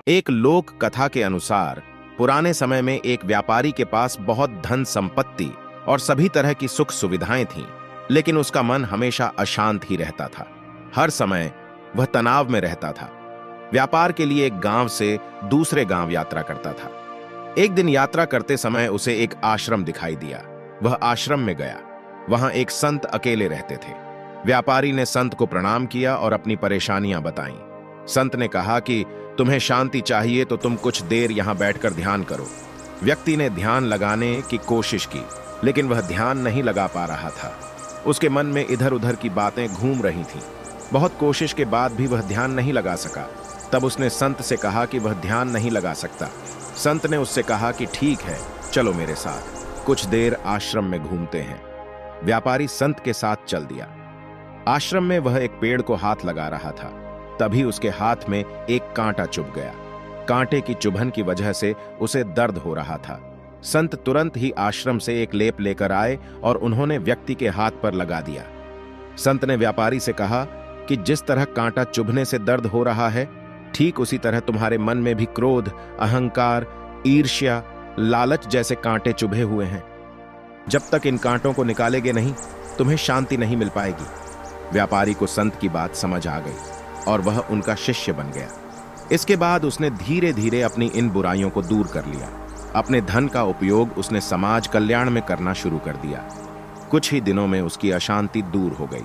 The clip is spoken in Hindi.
एक लोक कथा के अनुसार पुराने समय में एक व्यापारी के पास बहुत धन संपत्ति और सभी तरह की सुख सुविधाएं थीं, लेकिन उसका मन हमेशा अशांत ही रहता था। हर समय वह तनाव में रहता था। व्यापार के लिए एक गांव से दूसरे गांव यात्रा करता था। एक दिन यात्रा करते समय उसे एक आश्रम दिखाई दिया। वह आश्रम में गया। वहां एक संत अकेले रहते थे। व्यापारी ने संत को प्रणाम किया और अपनी परेशानियां बताईं। संत ने कहा कि तुम्हें शांति चाहिए तो तुम कुछ देर यहां बैठकर ध्यान करो। व्यक्ति ने ध्यान लगाने की कोशिश की, लेकिन वह ध्यान नहीं लगा पा रहा था। उसके मन में इधर उधर की बातें घूम रही थीं। बहुत कोशिश के बाद भी वह ध्यान नहीं लगा सका। तब उसने संत से कहा कि वह ध्यान नहीं लगा सकता। संत ने उससे कहा कि ठीक है, चलो मेरे साथ, कुछ देर आश्रम में घूमते हैं। व्यापारी संत के साथ चल दिया। आश्रम में वह एक पेड़ को हाथ लगा रहा था। तभी उसके हाथ में एक कांटा चुभ गया। कांटे की चुभन की वजह से उसे दर्द हो रहा था। संत तुरंत ही आश्रम से एक लेप लेकर आए और उन्होंने व्यक्ति के हाथ पर लगा दिया। संत ने व्यापारी से कहा कि जिस तरह कांटा चुभने से दर्द हो रहा है, ठीक उसी तरह तुम्हारे मन में भी क्रोध, अहंकार, ईर्ष्या, लालच जैसे कांटे चुभे हुए हैं। जब तक इन कांटों को निकालेगे नहीं, तुम्हें शांति नहीं मिल पाएगी। व्यापारी को संत की बात समझ आ गई और वह उनका शिष्य बन गया। इसके बाद उसने धीरे धीरे अपनी इन बुराइयों को दूर कर लिया। अपने धन का उपयोग उसने समाज कल्याण में करना शुरू कर दिया। कुछ ही दिनों में उसकी अशांति दूर हो गई।